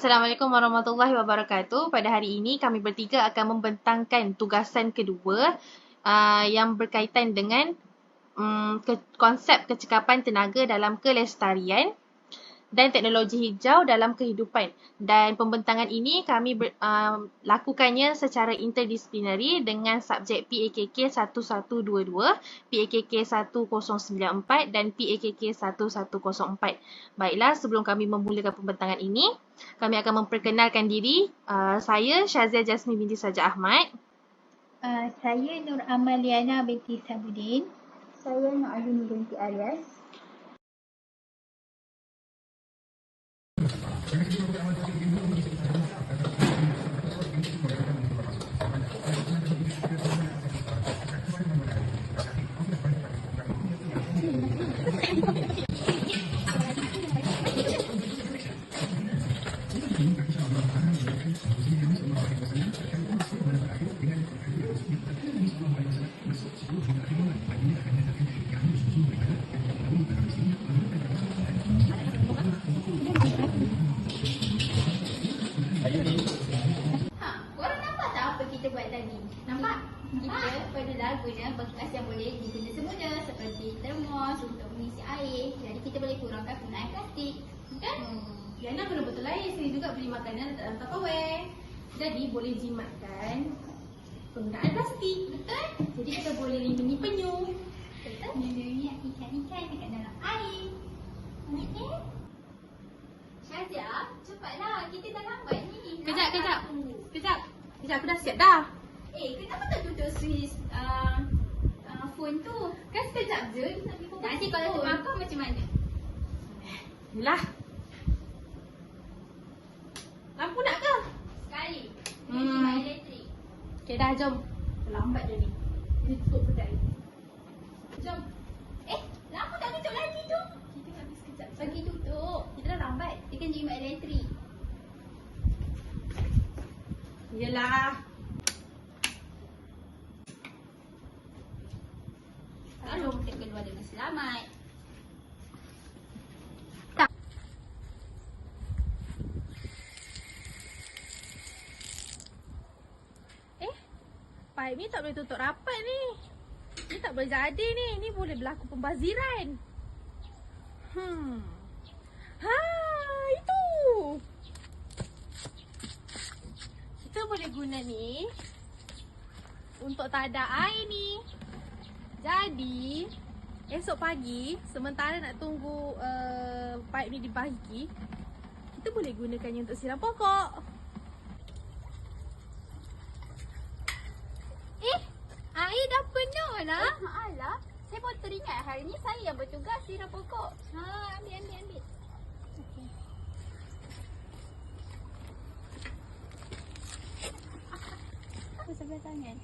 Assalamualaikum warahmatullahi wabarakatuh. Pada hari ini kami bertiga akan membentangkan tugasan kedua yang berkaitan dengan konsep kecekapan tenaga dalam kelestarian dan teknologi hijau dalam kehidupan. Dan pembentangan ini kami lakukannya secara interdisiplinari dengan subjek PAKK 1122, PAKK 1094 dan PAKK 1104. Baiklah, sebelum kami memulakan pembentangan ini, kami akan memperkenalkan diri. Saya Syazia Jasmine binti Saja Ahmad. Saya Nur Amaliana binti Sabudin. Saya Nur Ayuni binti Aryas. Korang nampak tak apa kita buat tadi? Nampak? Kita pada guna bekas yang boleh diguna semula seperti termos untuk mengisi air. Jadi kita boleh kurangkan penggunaan plastik. Kan? Yana kena betul lain. Saya juga beli makanan dalam Tupperware. Jadi boleh jimatkan penggunaan plastik. Betul? Jadi kita boleh lindungi penyu. Betul? Lindungi ikan-ikan dekat dalam air. Okey? Syazia, cepatlah. Kita dah lambat ni. Kejap, aku dah siap dah. Kenapa tak tutup switch phone tu? Kan sekejap je. Nanti kalau terbakar macam mana? Yelah. Lampu nak ke? Sekali. Ini jimat elektrik. Okay dah, jom. Lambat je ni. Dia tutup kedai. Jom. Lampu tak tutup lagi tu. Kita nak pergi sekejap. Pergi tutup. Kita dah lambat. Dia kan jimat elektrik. Yelah. Lalu kita keluar dengan selamat. Pipe ni tak boleh tutup rapat ni. Ni tak boleh jadi ni. Ni boleh berlaku pembaziran. Itu. Kita boleh guna ni untuk tak ada air ni. Jadi, esok pagi sementara nak tunggu pipe ni dibahagi, kita boleh gunakannya untuk siram pokok. Air dah penuh lah. Alah. Saya baru teringat hari ni saya yang bertugas siram pokok. Ambil. Okey. Apa sebelah tangan?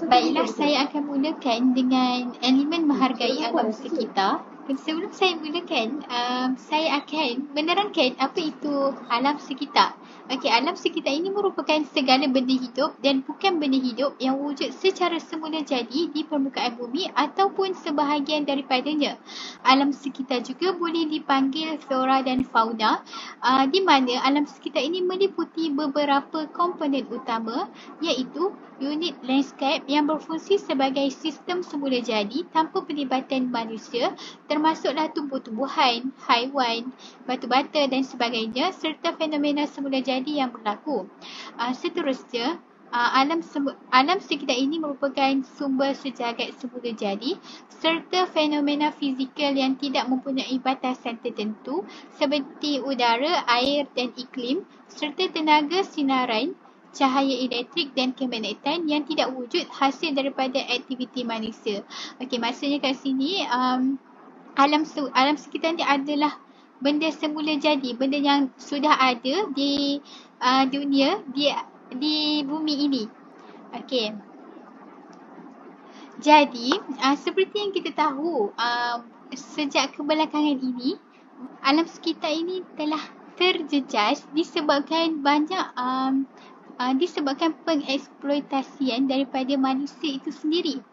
Baiklah, saya akan mulakan dengan elemen menghargai alam sekitar. Dan sebelum saya mulakan, saya akan menerangkan apa itu alam sekitar. Okey, alam sekitar ini merupakan segala benda hidup dan bukan benda hidup yang wujud secara semula jadi di permukaan bumi ataupun sebahagian daripadanya. Alam sekitar juga boleh dipanggil flora dan fauna, di mana alam sekitar ini meliputi beberapa komponen utama, iaitu unit landscape yang berfungsi sebagai sistem semula jadi tanpa pelibatan manusia, termasuklah tumbuh-tumbuhan, haiwan, batu-bata dan sebagainya, serta fenomena semula jadi yang berlaku. Seterusnya, alam sekitar ini merupakan sumber sejagat semula jadi serta fenomena fizikal yang tidak mempunyai batasan tertentu seperti udara, air dan iklim, serta tenaga sinaran, cahaya elektrik dan kemagnetan yang tidak wujud hasil daripada aktiviti manusia. Okey, maksudnya kat sini alam sekitar ni adalah benda semula jadi, benda yang sudah ada di dunia, di bumi ini. Okey. Jadi, seperti yang kita tahu, sejak kebelakangan ini, alam sekitar ini telah terjejas disebabkan banyak disebabkan pengeksploitasian daripada manusia itu sendiri.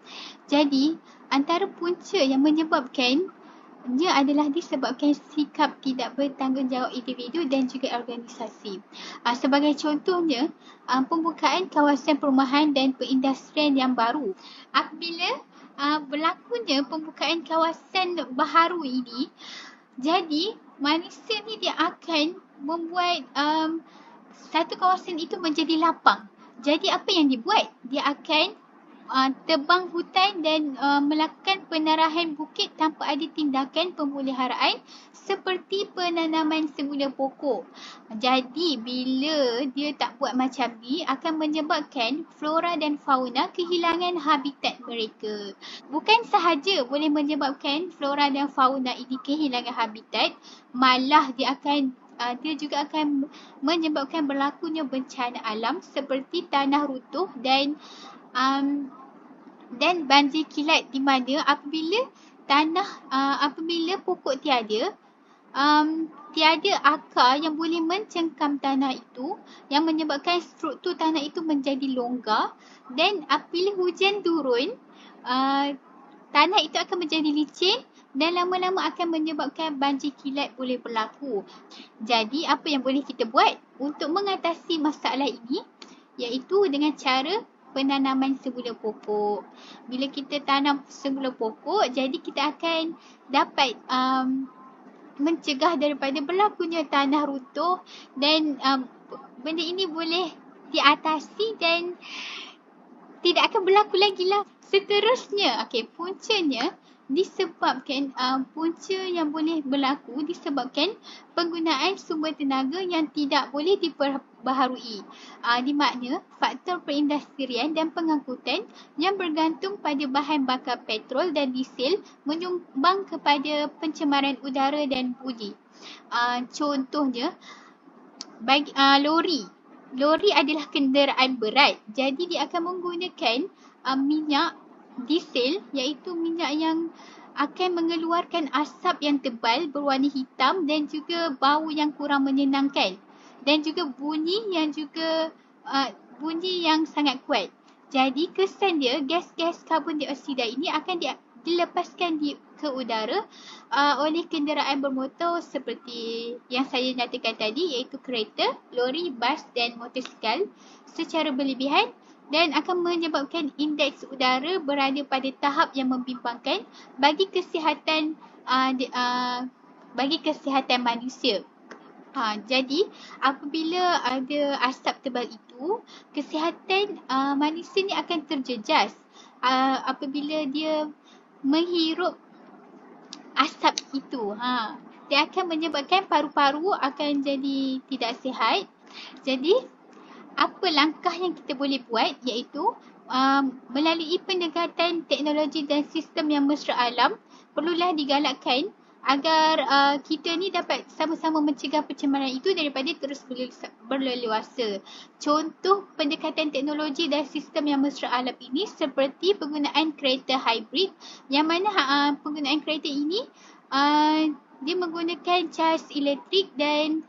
Jadi, antara punca yang menyebabkan dia adalah disebabkan sikap tidak bertanggungjawab individu dan juga organisasi. Sebagai contohnya, pembukaan kawasan perumahan dan perindustrian yang baru. Apabila berlakunya pembukaan kawasan baharu ini, jadi manusia ni dia akan membuat satu kawasan itu menjadi lapang. Jadi apa yang dibuat? Dia akan tebang hutan dan melakukan penarahan bukit tanpa ada tindakan pemeliharaan seperti penanaman semula pokok. Jadi bila dia tak buat macam ni akan menyebabkan flora dan fauna kehilangan habitat mereka. Bukan sahaja boleh menyebabkan flora dan fauna ini kehilangan habitat, malah dia juga akan menyebabkan berlakunya bencana alam seperti tanah runtuh dan banjir kilat, di mana apabila pokok tiada akar yang boleh mencengkam tanah itu, yang menyebabkan struktur tanah itu menjadi longgar, dan apabila hujan turun, tanah itu akan menjadi licin dan lama-lama akan menyebabkan banjir kilat boleh berlaku. Jadi apa yang boleh kita buat untuk mengatasi masalah ini, iaitu dengan cara penanaman semula pokok. Bila kita tanam semula pokok, jadi kita akan dapat mencegah daripada berlakunya tanah runtuh, dan benda ini boleh diatasi dan tidak akan berlaku lagi lah. Seterusnya, puncanya disebabkan punca yang boleh berlaku disebabkan penggunaan sumber tenaga yang tidak boleh diperbaharui. Di makna faktor perindustrian dan pengangkutan yang bergantung pada bahan bakar petrol dan diesel menyumbang kepada pencemaran udara dan bunyi. Contohnya, lori. Lori adalah kenderaan berat, jadi dia akan menggunakan minyak diesel, iaitu minyak yang akan mengeluarkan asap yang tebal berwarna hitam dan juga bau yang kurang menyenangkan, dan juga bunyi yang sangat kuat. Jadi kesan dia, gas-gas karbon dioksida ini akan dilepaskan ke udara oleh kenderaan bermotor seperti yang saya nyatakan tadi, iaitu kereta, lori, bas dan motosikal secara berlebihan, dan akan menyebabkan indeks udara berada pada tahap yang membimbangkan bagi kesihatan manusia. Jadi apabila ada asap tebal itu, kesihatan manusia ni akan terjejas apabila dia menghirup asap itu. Dia akan menyebabkan paru-paru akan jadi tidak sihat. Jadi apa langkah yang kita boleh buat, iaitu melalui pendekatan teknologi dan sistem yang mesra alam perlulah digalakkan agar kita ni dapat sama-sama mencegah pencemaran itu daripada terus berleluasa. Contoh pendekatan teknologi dan sistem yang mesra alam ini seperti penggunaan kereta hybrid, yang mana penggunaan kereta ini dia menggunakan cas elektrik dan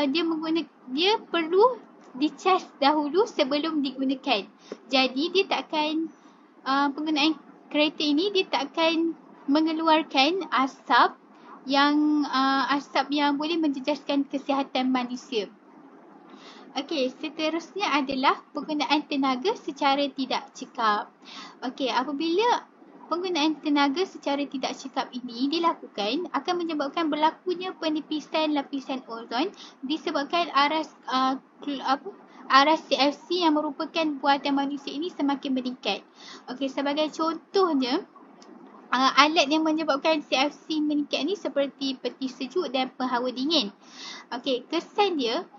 dia perlu dicas dahulu sebelum digunakan. Jadi penggunaan kereta ini dia tak akan mengeluarkan asap yang boleh menjejaskan kesihatan manusia. Seterusnya adalah penggunaan tenaga secara tidak cekap. Apabila penggunaan tenaga secara tidak cekap ini dilakukan, akan menyebabkan berlakunya penipisan lapisan ozon disebabkan aras CFC yang merupakan buatan manusia ini semakin meningkat. Sebagai contohnya, alat yang menyebabkan CFC meningkat ni seperti peti sejuk dan penghawa dingin. Kesan dia,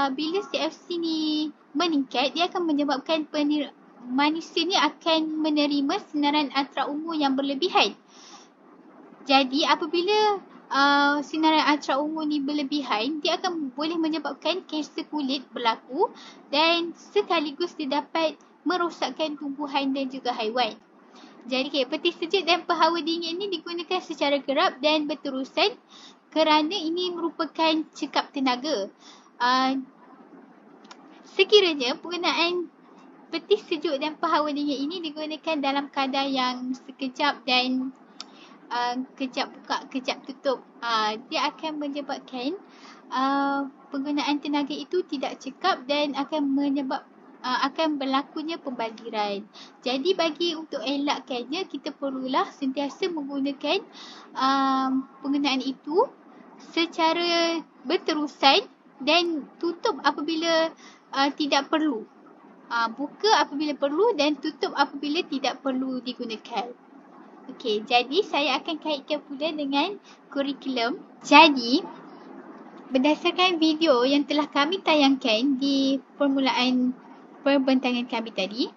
bila CFC ni meningkat, dia akan menyebabkan manusia ni akan menerima sinaran ultraungu yang berlebihan. Jadi apabila sinaran ultraungu ni berlebihan, dia akan boleh menyebabkan kanser kulit berlaku dan sekaligus dia dapat merosakkan tumbuhan dan juga haiwan. Jadi peti sejuk dan penghawa dingin ni digunakan secara kerap dan berterusan kerana ini merupakan cekap tenaga. sekiranya penggunaan peti sejuk dan penghawa dingin ini digunakan dalam kadar yang sekejap dan kejap buka, kejap tutup, dia akan menyebabkan penggunaan tenaga itu tidak cekap dan akan berlakunya pembaliran. Jadi untuk elakkannya, kita perlulah sentiasa menggunakan penggunaan itu secara berterusan dan tutup apabila tidak perlu. Buka apabila perlu dan tutup apabila tidak perlu digunakan. Okey, jadi saya akan kaitkan pula dengan kurikulum. Jadi, berdasarkan video yang telah kami tayangkan di permulaan perbentangan kami tadi,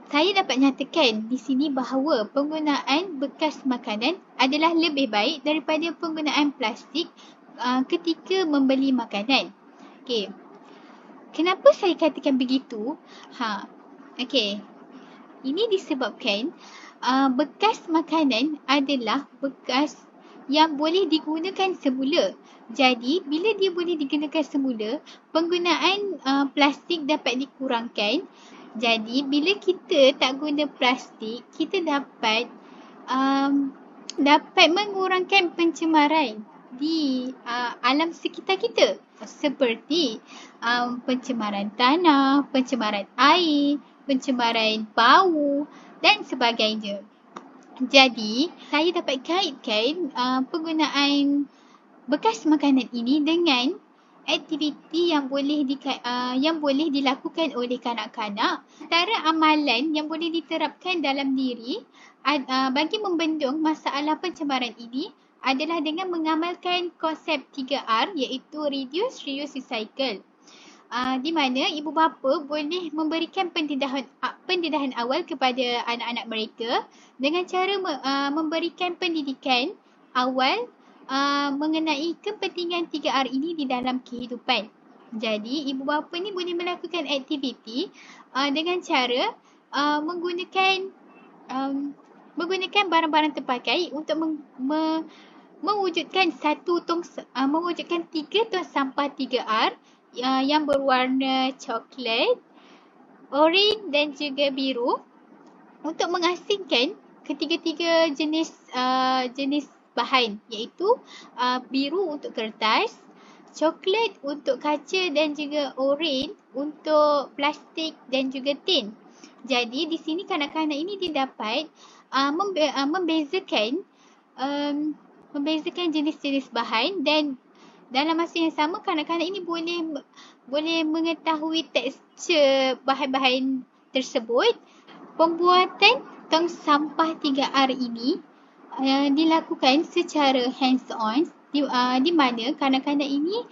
saya dapat nyatakan di sini bahawa penggunaan bekas makanan adalah lebih baik daripada penggunaan plastik ketika membeli makanan. Okey. Kenapa saya katakan begitu? Okey. Ini disebabkan bekas makanan adalah bekas yang boleh digunakan semula. Jadi, bila dia boleh digunakan semula, penggunaan plastik dapat dikurangkan. Jadi, bila kita tak guna plastik, kita dapat mengurangkan pencemaran di alam sekitar kita. Seperti pencemaran tanah, pencemaran air, pencemaran bau dan sebagainya. Jadi, saya dapat kaitkan penggunaan bekas makanan ini dengan aktiviti yang boleh dilakukan oleh kanak-kanak. Antara amalan yang boleh diterapkan dalam diri bagi membendung masalah pencemaran ini adalah dengan mengamalkan konsep 3R, iaitu Reduce, Reuse, Recycle. Di mana ibu bapa boleh memberikan pendedahan awal kepada anak-anak mereka dengan cara memberikan pendidikan awal mengenai kepentingan 3R ini di dalam kehidupan. Jadi, ibu bapa ni boleh melakukan aktiviti dengan cara menggunakan barang-barang terpakai untuk mewujudkan 3 tong sampah 3R yang berwarna coklat, oranye dan juga biru, untuk mengasingkan ketiga-tiga jenis bahan, iaitu biru untuk kertas, coklat untuk kaca dan juga oranye untuk plastik dan juga tin. Jadi di sini kanak-kanak ini didapat membezakan jenis-jenis bahan, dan dalam masa yang sama kanak-kanak ini boleh mengetahui tekstur bahan-bahan tersebut. Pembuatan tong sampah 3R ini dilakukan secara hands-on, di mana kanak-kanak ini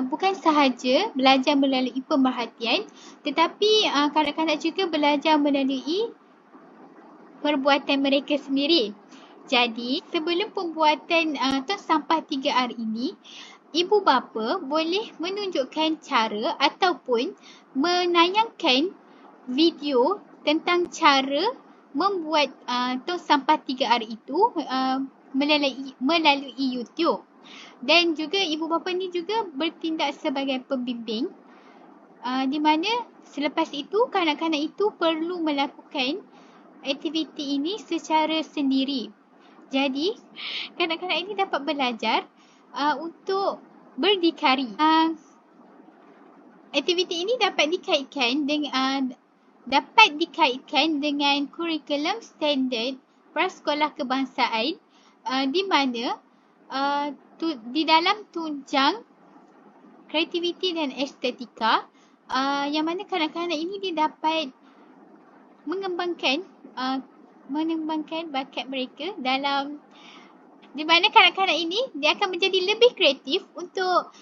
bukan sahaja belajar melalui pemerhatian, tetapi kanak-kanak juga belajar melalui perbuatan mereka sendiri. Jadi, sebelum pembuatan tong sampah 3R ini, ibu bapa boleh menunjukkan cara ataupun menayangkan video tentang cara membuat tong sampah 3R itu melalui YouTube. Dan juga ibu bapa ni juga bertindak sebagai pembimbing, di mana selepas itu kanak-kanak itu perlu melakukan aktiviti ini secara sendiri. Jadi, kanak-kanak ini dapat belajar untuk berdikari. Aktiviti ini dapat dikaitkan dengan kurikulum standard prasekolah kebangsaan, di mana di dalam tunjang kreativiti dan estetika, yang mana kanak-kanak ini dia dapat mengembangkan bakat mereka di mana kanak-kanak ini dia akan menjadi lebih kreatif untuk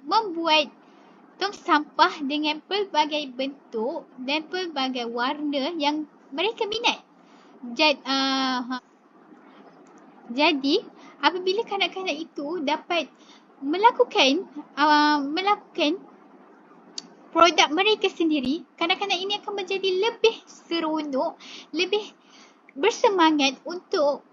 membuat tong sampah dengan pelbagai bentuk dan pelbagai warna yang mereka minat. Jadi apabila kanak-kanak itu dapat melakukan produk mereka sendiri, kanak-kanak ini akan menjadi lebih seronok, lebih bersemangat untuk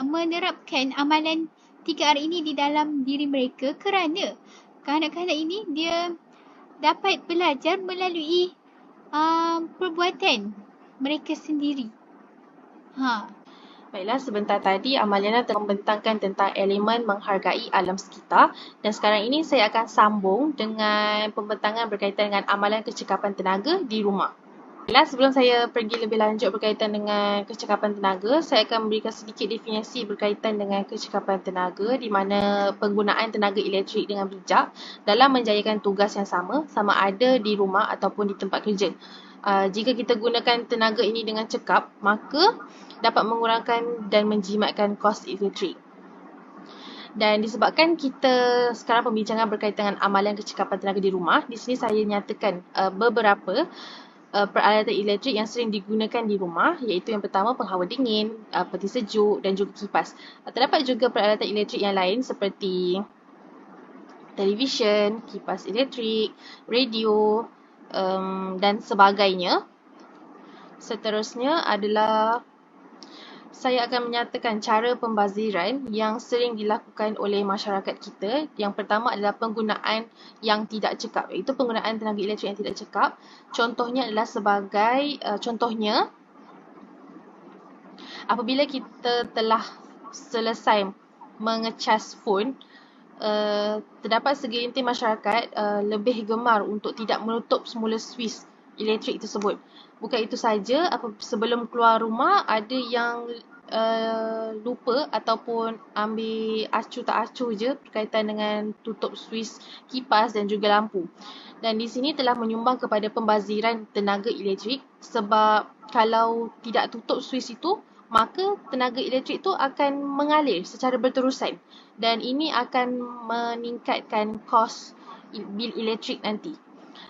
menerapkan amalan 3R ini di dalam diri mereka, kerana kanak-kanak ini dia dapat belajar melalui perbuatan mereka sendiri. Baiklah, sebentar tadi Amaliana telah membentangkan tentang elemen menghargai alam sekitar, dan sekarang ini saya akan sambung dengan pembentangan berkaitan dengan amalan kecekapan tenaga di rumah. Baiklah, sebelum saya pergi lebih lanjut berkaitan dengan kecekapan tenaga, saya akan memberikan sedikit definisi berkaitan dengan kecekapan tenaga, di mana penggunaan tenaga elektrik dengan bijak dalam menjayakan tugas yang sama ada di rumah ataupun di tempat kerja. Jika kita gunakan tenaga ini dengan cekap, maka dapat mengurangkan dan menjimatkan kos elektrik. Dan disebabkan kita sekarang pembincangan berkaitan dengan amalan kecekapan tenaga di rumah, di sini saya nyatakan beberapa peralatan elektrik yang sering digunakan di rumah, iaitu yang pertama penghawa dingin, peti sejuk dan juga kipas. Terdapat juga peralatan elektrik yang lain seperti televisyen, kipas elektrik, radio dan sebagainya. Seterusnya adalah saya akan menyatakan cara pembaziran yang sering dilakukan oleh masyarakat kita. Yang pertama adalah penggunaan yang tidak cekap, iaitu penggunaan tenaga elektrik yang tidak cekap. Contohnya adalah contohnya apabila kita telah selesai mengecas phone, terdapat segelintir masyarakat lebih gemar untuk tidak menutup semula switch elektrik tersebut. Bukan itu saja, sebelum keluar rumah ada yang lupa ataupun ambil acuh tak acuh je berkaitan dengan tutup switch kipas dan juga lampu. Dan di sini telah menyumbang kepada pembaziran tenaga elektrik, sebab kalau tidak tutup switch itu, maka tenaga elektrik itu akan mengalir secara berterusan, dan ini akan meningkatkan kos bil elektrik nanti.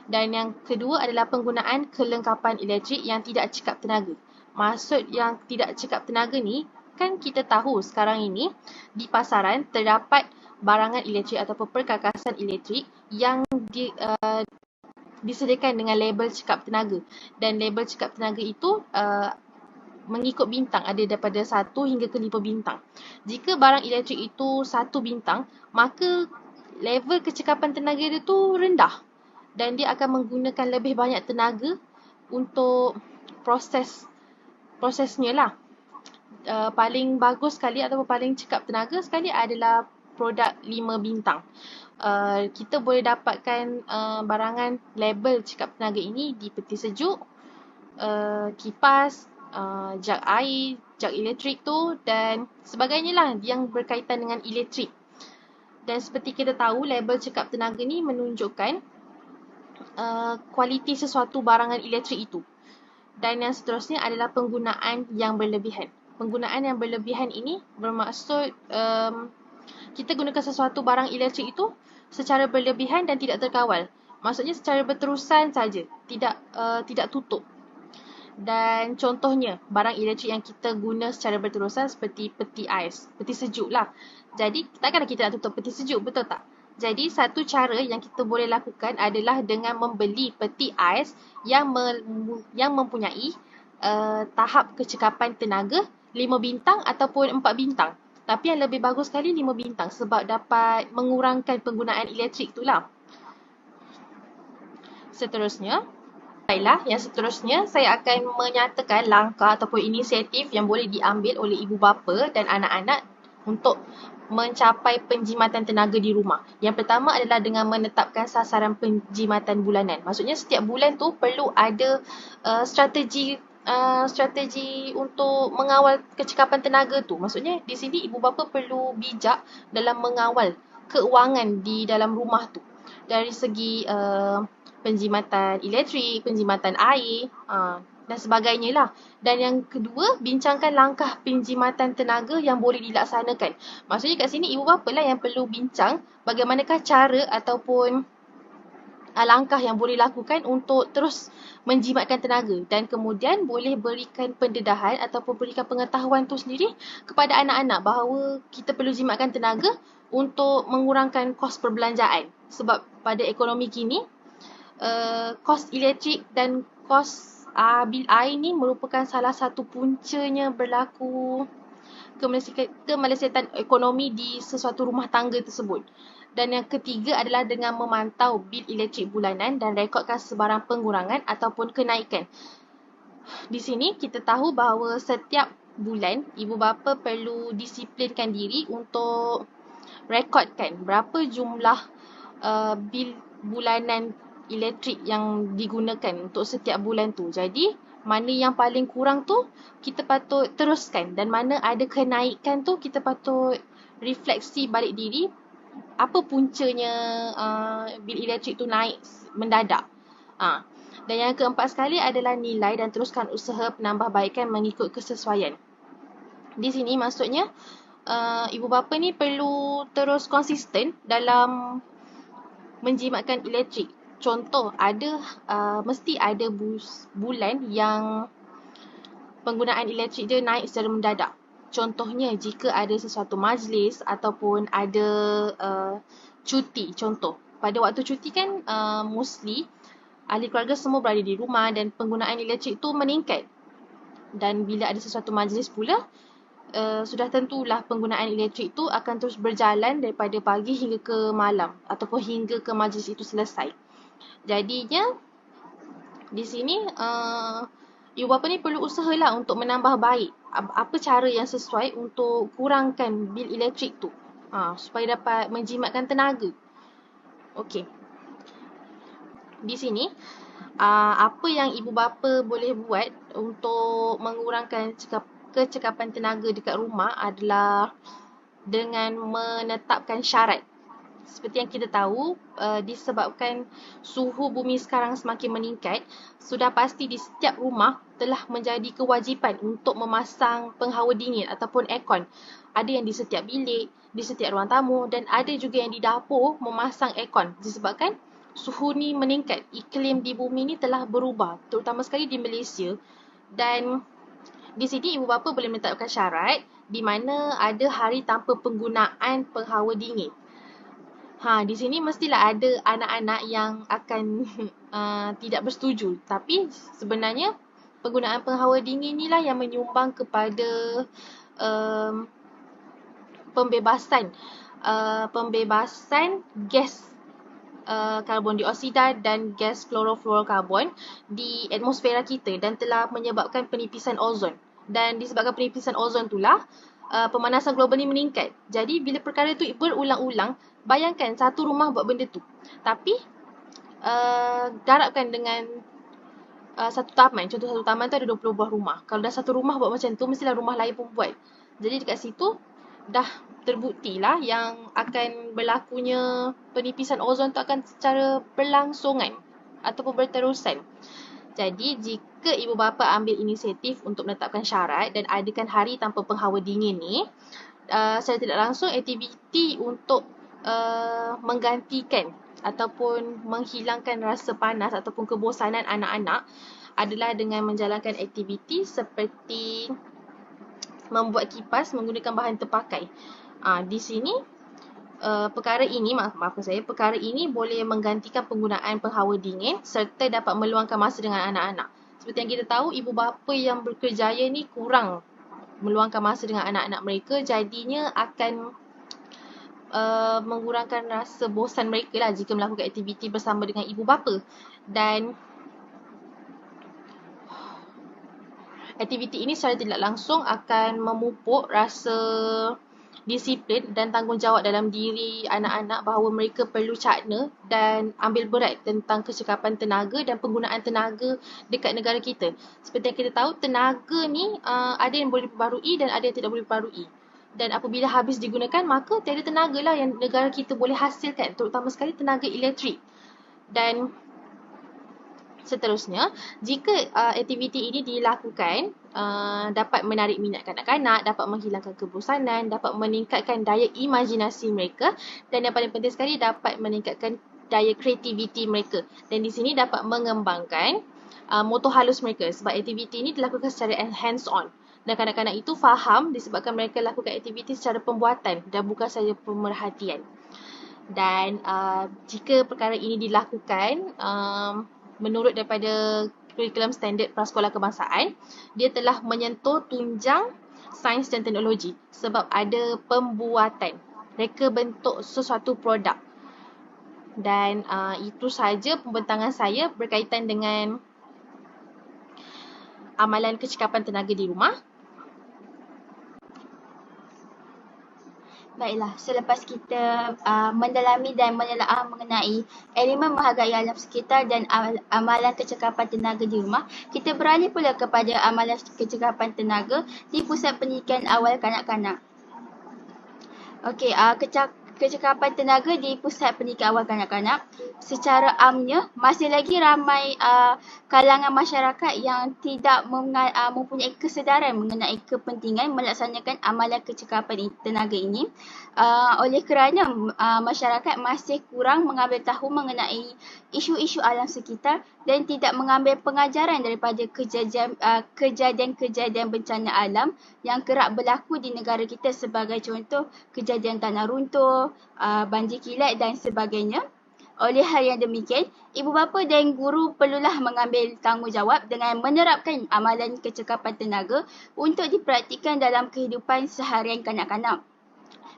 Dan yang kedua adalah penggunaan kelengkapan elektrik yang tidak cekap tenaga. Maksud yang tidak cekap tenaga ni, kan kita tahu sekarang ini di pasaran terdapat barangan elektrik ataupun perkakasan elektrik yang disediakan dengan label cekap tenaga. Dan label cekap tenaga itu mengikut bintang, ada daripada 1 hingga ke 5 bintang. Jika barang elektrik itu 1 bintang, maka level kecekapan tenaga dia tu rendah, dan dia akan menggunakan lebih banyak tenaga untuk prosesnya lah. Paling bagus sekali ataupun paling cekap tenaga sekali adalah produk 5 bintang. Kita boleh dapatkan barangan label cekap tenaga ini di peti sejuk, kipas, jak air, jak elektrik tu dan sebagainya lah yang berkaitan dengan elektrik. Dan seperti kita tahu, label cekap tenaga ni menunjukkan kualiti sesuatu barangan elektrik itu. Dan yang seterusnya adalah penggunaan yang berlebihan. Penggunaan yang berlebihan ini bermaksud kita gunakan sesuatu barang elektrik itu secara berlebihan dan tidak terkawal. Maksudnya secara berterusan saja, tidak tutup. Dan contohnya, barang elektrik yang kita guna secara berterusan seperti peti ais, peti sejuk lah. Jadi, takkanlah kita nak tutup peti sejuk, betul tak? Jadi, satu cara yang kita boleh lakukan adalah dengan membeli peti ais yang mempunyai tahap kecekapan tenaga 5 bintang ataupun 4 bintang. Tapi yang lebih bagus sekali 5 bintang sebab dapat mengurangkan penggunaan elektrik itulah. Baiklah, yang seterusnya saya akan menyatakan langkah ataupun inisiatif yang boleh diambil oleh ibu bapa dan anak-anak untuk mencapai penjimatan tenaga di rumah. Yang pertama adalah dengan menetapkan sasaran penjimatan bulanan. Maksudnya setiap bulan tu perlu ada strategi untuk mengawal kecekapan tenaga tu. Maksudnya di sini ibu bapa perlu bijak dalam mengawal keuangan di dalam rumah tu. Dari segi penjimatan elektrik, penjimatan air dan sebagainya lah. Dan yang kedua, bincangkan langkah penjimatan tenaga yang boleh dilaksanakan. Maksudnya kat sini ibu bapa lah yang perlu bincang bagaimanakah cara ataupun langkah yang boleh lakukan untuk terus menjimatkan tenaga, dan kemudian boleh berikan pendedahan ataupun berikan pengetahuan tu sendiri kepada anak-anak bahawa kita perlu jimatkan tenaga untuk mengurangkan kos perbelanjaan. Sebab pada ekonomi kini, kos elektrik dan kos bil air ni merupakan salah satu puncanya berlaku kemelesatan ekonomi di sesuatu rumah tangga tersebut. Dan yang ketiga adalah dengan memantau bil elektrik bulanan dan rekodkan sebarang pengurangan ataupun kenaikan. Di sini kita tahu bahawa setiap bulan ibu bapa perlu disiplinkan diri untuk rekodkan berapa jumlah bil bulanan elektrik yang digunakan untuk setiap bulan tu. Jadi mana yang paling kurang tu kita patut teruskan, dan mana ada kenaikan tu kita patut refleksi balik diri apa puncanya bil elektrik tu naik mendadak. Dan yang keempat sekali adalah nilai dan teruskan usaha penambahbaikan mengikut kesesuaian. Di sini maksudnya ibu bapa ni perlu terus konsisten dalam menjimatkan elektrik. Contoh, mesti ada bulan yang penggunaan elektrik dia naik secara mendadak. Contohnya, jika ada sesuatu majlis ataupun ada cuti. Contoh, pada waktu cuti kan mostly ahli keluarga semua berada di rumah dan penggunaan elektrik tu meningkat. Dan bila ada sesuatu majlis pula, sudah tentulah penggunaan elektrik tu akan terus berjalan daripada pagi hingga ke malam ataupun hingga ke majlis itu selesai. Jadinya di sini ibu bapa ni perlu usahalah untuk menambah baik apa cara yang sesuai untuk kurangkan bil elektrik tu supaya dapat menjimatkan tenaga. Okey. Di sini apa yang ibu bapa boleh buat untuk mengurangkan kecekapan tenaga dekat rumah adalah dengan menetapkan syarat. Seperti yang kita tahu, disebabkan suhu bumi sekarang semakin meningkat, sudah pasti di setiap rumah telah menjadi kewajipan untuk memasang penghawa dingin ataupun aircon. Ada yang di setiap bilik, di setiap ruang tamu, dan ada juga yang di dapur memasang aircon. Disebabkan suhu ni meningkat, iklim di bumi ni telah berubah, terutama sekali di Malaysia. Dan di sini ibu bapa boleh menetapkan syarat di mana ada hari tanpa penggunaan penghawa dingin. Di sini mestilah ada anak-anak yang akan tidak bersetuju. Tapi sebenarnya penggunaan penghawa dingin inilah yang menyumbang kepada pembebasan gas karbon dioksida dan gas klorofluorokarbon di atmosfera kita dan telah menyebabkan penipisan ozon. Dan disebabkan penipisan ozon itulah pemanasan global ni meningkat. Jadi bila perkara itu berulang-ulang, bayangkan satu rumah buat benda tu. Tapi darabkan dengan satu taman. Contoh satu taman tu ada 20 buah rumah. Kalau dah satu rumah buat macam tu, mestilah rumah lain pun buat. Jadi dekat situ dah terbuktilah yang akan berlakunya penipisan ozon tu akan secara berlangsungan ataupun berterusan. Jadi jika ibu bapa ambil inisiatif untuk menetapkan syarat dan adakan hari tanpa penghawa dingin ni, secara tidak langsung aktiviti untuk menggantikan ataupun menghilangkan rasa panas ataupun kebosanan anak-anak adalah dengan menjalankan aktiviti seperti membuat kipas menggunakan bahan terpakai. Di sini perkara ini boleh menggantikan penggunaan penghawa dingin serta dapat meluangkan masa dengan anak-anak. Seperti yang kita tahu, ibu bapa yang berkerjaya ni kurang meluangkan masa dengan anak-anak mereka, jadinya akan mengurangkan rasa bosan mereka lah jika melakukan aktiviti bersama dengan ibu bapa. Dan aktiviti ini secara tidak langsung akan memupuk rasa disiplin dan tanggungjawab dalam diri anak-anak bahawa mereka perlu cakna dan ambil berat tentang kecekapan tenaga dan penggunaan tenaga dekat negara kita. Seperti yang kita tahu, tenaga ni ada yang boleh diperbarui dan ada yang tidak boleh diperbarui. Dan apabila habis digunakan, maka tiada tenaga lah yang negara kita boleh hasilkan, terutama sekali tenaga elektrik. Dan seterusnya, jika aktiviti ini dilakukan, dapat menarik minat kanak-kanak, dapat menghilangkan kebosanan, dapat meningkatkan daya imajinasi mereka, dan yang paling penting sekali dapat meningkatkan daya kreativiti mereka. Dan di sini dapat mengembangkan motor halus mereka sebab aktiviti ini dilakukan secara hands-on. Dan kanak-kanak itu faham disebabkan mereka lakukan aktiviti secara pembuatan dan bukan sahaja pemerhatian. Dan jika perkara ini dilakukan menurut daripada kurikulum standard prasekolah kebangsaan, dia telah menyentuh tunjang sains dan teknologi sebab ada pembuatan. mereka bentuk sesuatu produk. Dan itu sahaja pembentangan saya berkaitan dengan amalan kecekapan tenaga di rumah. Baiklah, selepas kita mendalami dan menelaah mengenai elemen menghargai alam sekitar dan amalan kecekapan tenaga di rumah, kita beralih pula kepada amalan kecekapan tenaga di pusat pendidikan awal kanak-kanak. Okey, kecekapan tenaga di pusat pendidikan awal kanak-kanak secara amnya masih lagi ramai kalangan masyarakat yang tidak mempunyai kesedaran mengenai kepentingan melaksanakan amalan kecekapan tenaga ini. Oleh kerana masyarakat masih kurang mengambil tahu mengenai isu-isu alam sekitar dan tidak mengambil pengajaran daripada kejadian-kejadian bencana alam yang kerap berlaku di negara kita, sebagai contoh kejadian tanah runtuh, banjir kilat dan sebagainya. Oleh hal yang demikian, ibu bapa dan guru perlulah mengambil tanggungjawab dengan menerapkan amalan kecekapan tenaga untuk dipraktikkan dalam kehidupan seharian kanak-kanak.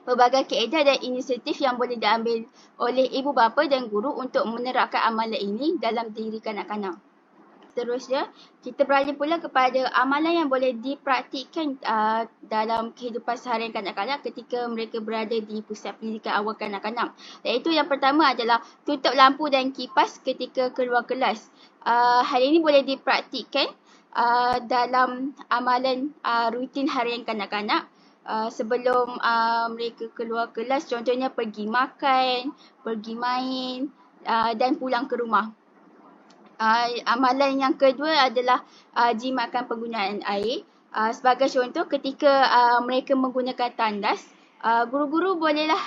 Pelbagai kaedah dan inisiatif yang boleh diambil oleh ibu bapa dan guru untuk menerapkan amalan ini dalam diri kanak-kanak. Seterusnya, kita beralih pula kepada amalan yang boleh dipraktikkan dalam kehidupan seharian kanak-kanak ketika mereka berada di pusat pendidikan awal kanak-kanak. Iaitu yang pertama adalah tutup lampu dan kipas ketika keluar kelas. Hal ini boleh dipraktikkan dalam amalan rutin harian kanak-kanak. Sebelum mereka keluar kelas, contohnya pergi makan, pergi main dan pulang ke rumah. Amalan yang kedua adalah jimatkan penggunaan air. Sebagai contoh, ketika mereka menggunakan tandas, guru-guru bolehlah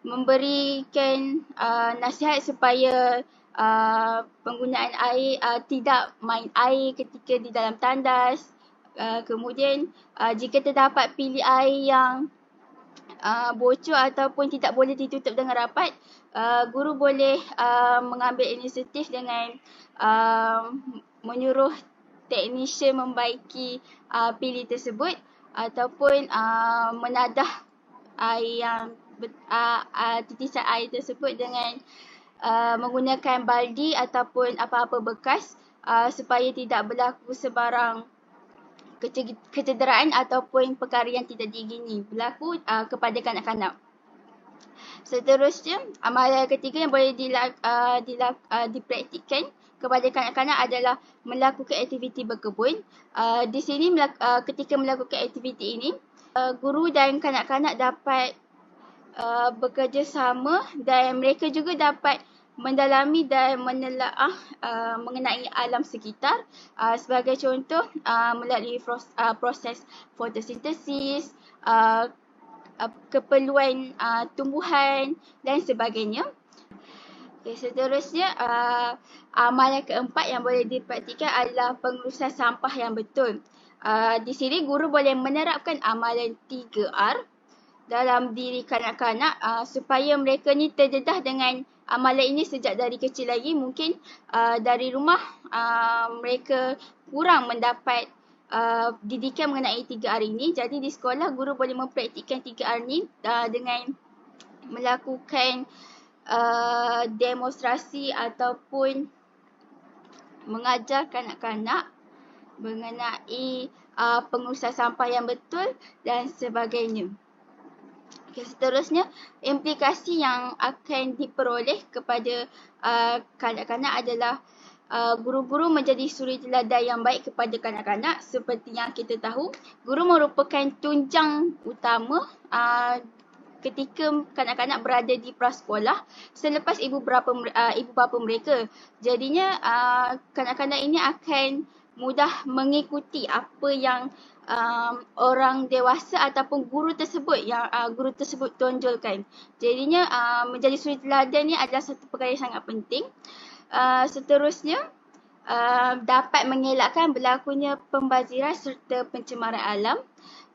memberikan nasihat supaya penggunaan air tidak main air ketika di dalam tandas. Kemudian jika terdapat pilih air yang bocor ataupun tidak boleh ditutup dengan rapat, guru boleh mengambil inisiatif dengan menyuruh teknisian membaiki pilih tersebut ataupun menadah air yang titisan air tersebut dengan menggunakan baldi ataupun apa-apa bekas supaya tidak berlaku sebarang kecederaan ataupun perkara yang tidak diingini berlaku kepada kanak-kanak. Seterusnya, amalan ketiga yang boleh dipraktikkan kepada kanak-kanak adalah melakukan aktiviti berkebun. Di sini ketika melakukan aktiviti ini, guru dan kanak-kanak dapat bekerjasama dan mereka juga dapat mendalami dan menelaah mengenai alam sekitar, sebagai contoh melalui proses fotosintesis, keperluan tumbuhan dan sebagainya. Seterusnya, amalan keempat yang boleh dipraktikkan adalah pengurusan sampah yang betul. Di sini guru boleh menerapkan amalan 3R dalam diri kanak-kanak supaya mereka ni terdedah dengan amalan ini sejak dari kecil lagi. Mungkin dari rumah mereka kurang mendapat didikan mengenai 3R ini. Jadi di sekolah guru boleh mempraktikkan 3R ni dengan melakukan demonstrasi ataupun mengajar kanak-kanak mengenai pengurusan sampah yang betul dan sebagainya. Seterusnya, implikasi yang akan diperoleh kepada kanak-kanak adalah guru-guru menjadi suri teladan yang baik kepada kanak-kanak. Seperti yang kita tahu, guru merupakan tunjang utama ketika kanak-kanak berada di prasekolah selepas ibu bapa mereka. Jadinya kanak-kanak ini akan mudah mengikuti apa yang orang dewasa ataupun guru tersebut tonjolkan. Jadinya menjadi suri teladan ni adalah satu perkara yang sangat penting. Seterusnya, dapat mengelakkan berlakunya pembaziran serta pencemaran alam.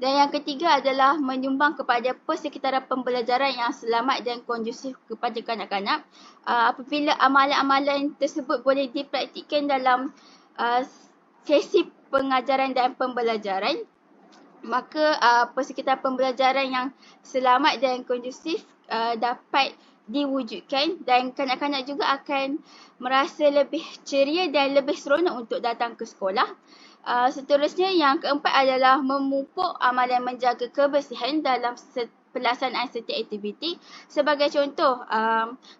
Dan yang ketiga adalah menyumbang kepada persekitaran pembelajaran yang selamat dan kondusif kepada kanak-kanak. Apabila amalan-amalan tersebut boleh dipraktikkan dalam sesi pengajaran dan pembelajaran, maka persekitaran pembelajaran yang selamat dan kondusif dapat diwujudkan dan kanak-kanak juga akan merasa lebih ceria dan lebih seronok untuk datang ke sekolah. Seterusnya yang keempat adalah memupuk amalan menjaga kebersihan dalam pelaksanaan setiap aktiviti. Sebagai contoh,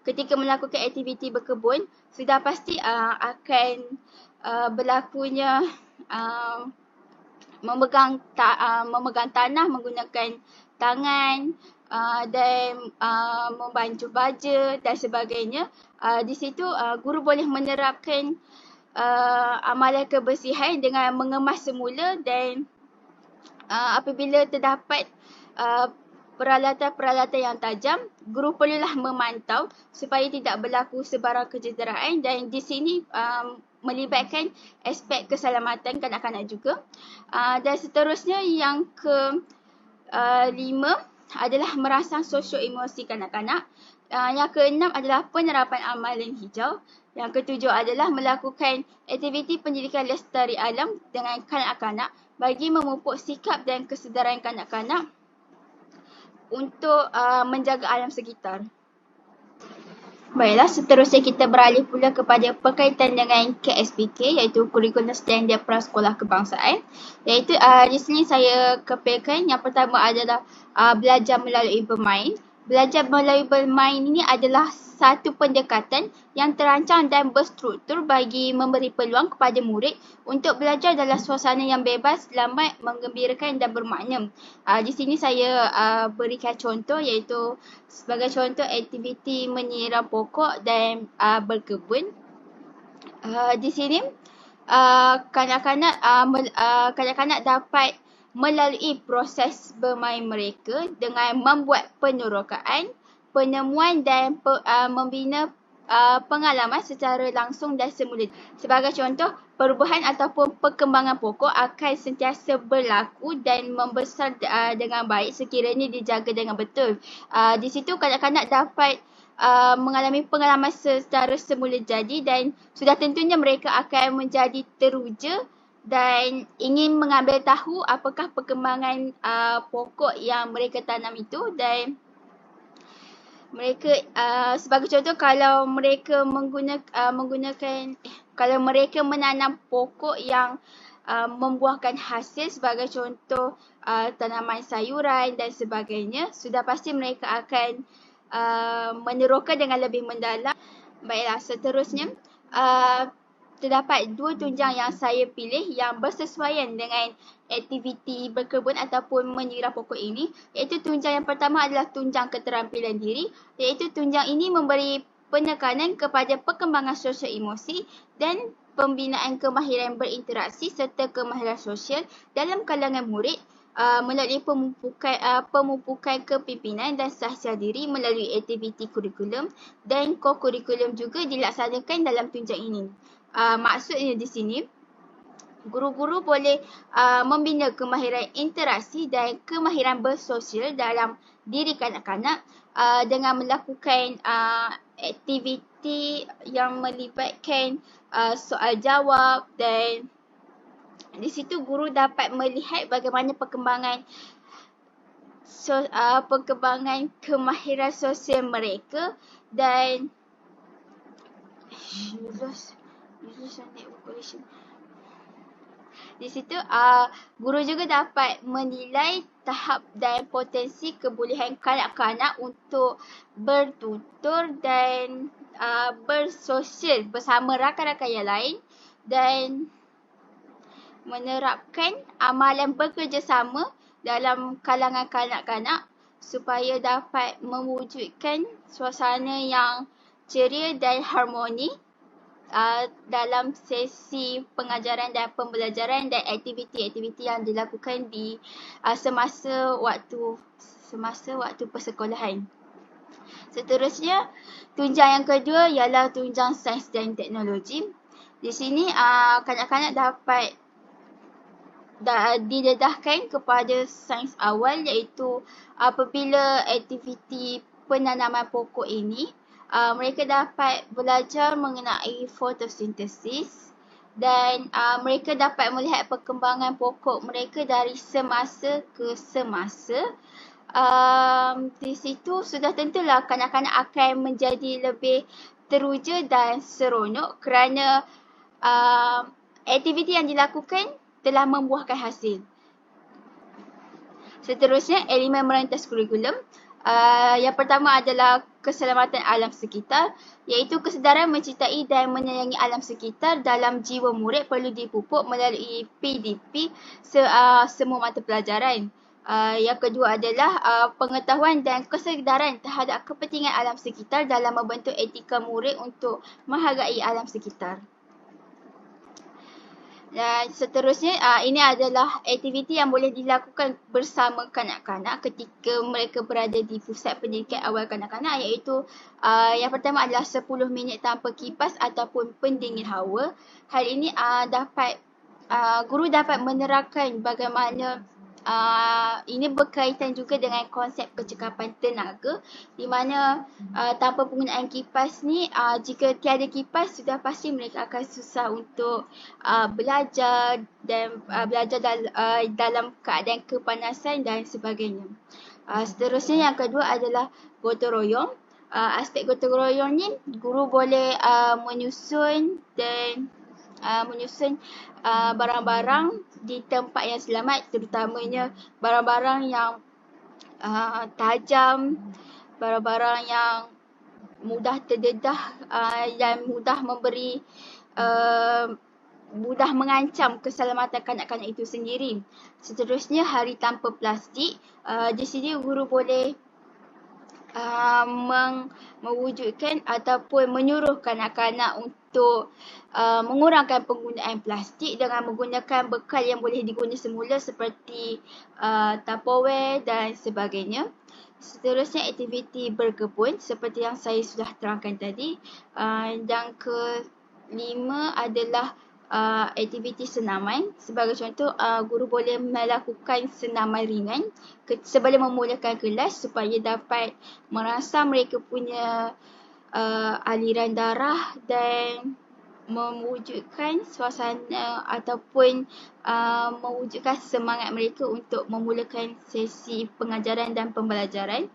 ketika melakukan aktiviti berkebun, sudah pasti akan berlakunya memegang tanah menggunakan tangan dan membancuh baja dan sebagainya. Di situ guru boleh menerapkan amalan kebersihan dengan mengemas semula dan apabila terdapat peralatan-peralatan yang tajam, guru perlulah memantau supaya tidak berlaku sebarang kecederaan dan di sini melibatkan aspek keselamatan kanak-kanak juga. Dan seterusnya yang kelima adalah merangsang sosio-emosi kanak-kanak. Yang keenam adalah penerapan amalan hijau. Yang ketujuh adalah melakukan aktiviti pendidikan lestari alam dengan kanak-kanak bagi memupuk sikap dan kesedaran kanak-kanak untuk menjaga alam sekitar. Baiklah, seterusnya kita beralih pula kepada berkaitan dengan KSPK iaitu Kurikulum Standard Prasekolah Kebangsaan. Iaitu di sini saya kepilkan yang pertama adalah belajar melalui bermain. Belajar melalui bermain ini adalah satu pendekatan yang terancang dan berstruktur bagi memberi peluang kepada murid untuk belajar dalam suasana yang bebas, selamat, menggembirakan dan bermakna. Di sini saya berikan contoh iaitu sebagai contoh aktiviti menyiram pokok dan berkebun. Di sini kanak-kanak dapat melalui proses bermain mereka dengan membuat penerokaan, penemuan dan membina pengalaman secara langsung dan semula. Sebagai contoh, perubahan ataupun perkembangan pokok akan sentiasa berlaku dan membesar dengan baik sekiranya dijaga dengan betul. Di situ kanak-kanak dapat mengalami pengalaman secara semula jadi dan sudah tentunya mereka akan menjadi teruja dan ingin mengambil tahu apakah perkembangan pokok yang mereka tanam itu dan mereka sebagai contoh kalau mereka kalau mereka menanam pokok yang membuahkan hasil sebagai contoh tanaman sayuran dan sebagainya, sudah pasti mereka akan meneroka dengan lebih mendalam. Baiklah, seterusnya terdapat dua tunjang yang saya pilih yang bersesuaian dengan aktiviti berkebun ataupun menyiram pokok ini, iaitu tunjang yang pertama adalah tunjang keterampilan diri, iaitu tunjang ini memberi penekanan kepada perkembangan sosial emosi dan pembinaan kemahiran berinteraksi serta kemahiran sosial dalam kalangan murid melalui pemupukan kepimpinan dan sahsiah diri melalui aktiviti kurikulum dan ko-kurikulum juga dilaksanakan dalam tunjang ini. Maksudnya di sini, guru-guru boleh membina kemahiran interaksi dan kemahiran bersosial dalam diri kanak-kanak dengan melakukan aktiviti yang melibatkan soal jawab dan di situ guru dapat melihat bagaimana perkembangan kemahiran sosial mereka dan di situ guru juga dapat menilai tahap dan potensi kebolehan kanak-kanak untuk bertutur dan bersosial bersama rakan-rakan yang lain dan menerapkan amalan bekerjasama dalam kalangan kanak-kanak supaya dapat mewujudkan suasana yang ceria dan harmoni dalam sesi pengajaran dan pembelajaran dan aktiviti-aktiviti yang dilakukan di semasa waktu persekolahan. Seterusnya, tunjang yang kedua ialah tunjang sains dan teknologi. Di sini kanak-kanak dapat didedahkan kepada sains awal iaitu apabila aktiviti penanaman pokok ini mereka dapat belajar mengenai fotosintesis, dan mereka dapat melihat perkembangan pokok mereka dari semasa ke semasa. Di situ sudah tentulah kanak-kanak akan menjadi lebih teruja dan seronok kerana aktiviti yang dilakukan telah membuahkan hasil. Seterusnya, elemen merentas kurikulum. Yang pertama adalah keselamatan alam sekitar, iaitu kesedaran mencintai dan menyayangi alam sekitar dalam jiwa murid perlu dipupuk melalui PDP semua mata pelajaran. Yang kedua adalah pengetahuan dan kesedaran terhadap kepentingan alam sekitar dalam membentuk etika murid untuk menghargai alam sekitar. Dan seterusnya, ini adalah aktiviti yang boleh dilakukan bersama kanak-kanak ketika mereka berada di pusat pendidikan awal kanak-kanak, iaitu yang pertama adalah 10 minit tanpa kipas ataupun pendingin hawa. Hal ini guru dapat menerangkan bagaimana ini berkaitan juga dengan konsep kecekapan tenaga, di mana tanpa penggunaan kipas ni, jika tiada kipas sudah pasti mereka akan susah untuk belajar dan dalam keadaan kepanasan dan sebagainya. Seterusnya yang kedua adalah gotong royong. Aspek gotong royong ni guru boleh menyusun barang-barang di tempat yang selamat, terutamanya barang-barang yang tajam, barang-barang yang mudah terdedah dan mudah mengancam keselamatan kanak-kanak itu sendiri. Seterusnya, hari tanpa plastik. Di sini guru boleh mewujudkan ataupun menyuruh kanak-kanak untuk mengurangkan penggunaan plastik dengan menggunakan bekal yang boleh diguna semula seperti Tupperware dan sebagainya. Seterusnya, aktiviti berkebun seperti yang saya sudah terangkan tadi. Yang kelima adalah aktiviti senaman. Sebagai contoh, guru boleh melakukan senaman ringan sebelum memulakan kelas supaya dapat merangsang mereka punya aliran darah dan mewujudkan suasana ataupun mewujudkan semangat mereka untuk memulakan sesi pengajaran dan pembelajaran.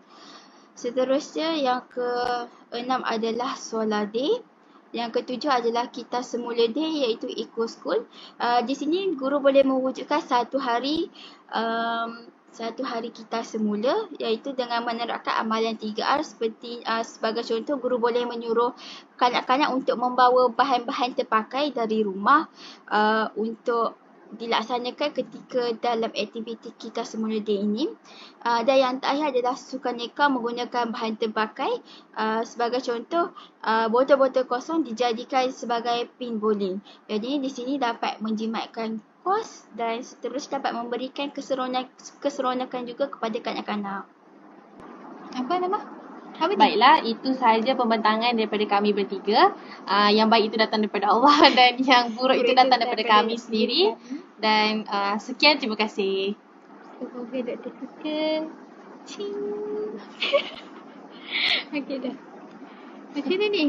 Seterusnya, yang keenam adalah Solar Day. Yang ketujuh adalah Kita Semula Day, iaitu Eco School. Di sini guru boleh mewujudkan satu hari kita semula, iaitu dengan menerapkan amalan 3R seperti sebagai contoh, guru boleh menyuruh kanak-kanak untuk membawa bahan-bahan terpakai dari rumah untuk dilaksanakan ketika dalam aktiviti Kita Semula Day ini. Dan yang terakhir adalah sukaneka menggunakan bahan terpakai. Sebagai contoh, botol-botol kosong dijadikan sebagai pin bowling. Jadi di sini dapat menjimatkan kos dan seterusnya dapat memberikan keseronokan juga kepada kanak-kanak. Apa nama? Baiklah, itu sahaja pembentangan daripada kami bertiga. Yang baik itu datang daripada Allah dan yang buruk itu datang daripada kami sendiri. Dan sekian, terima kasih. Semoga Dr. suka. Cing. Okey dah. Macam mana ni?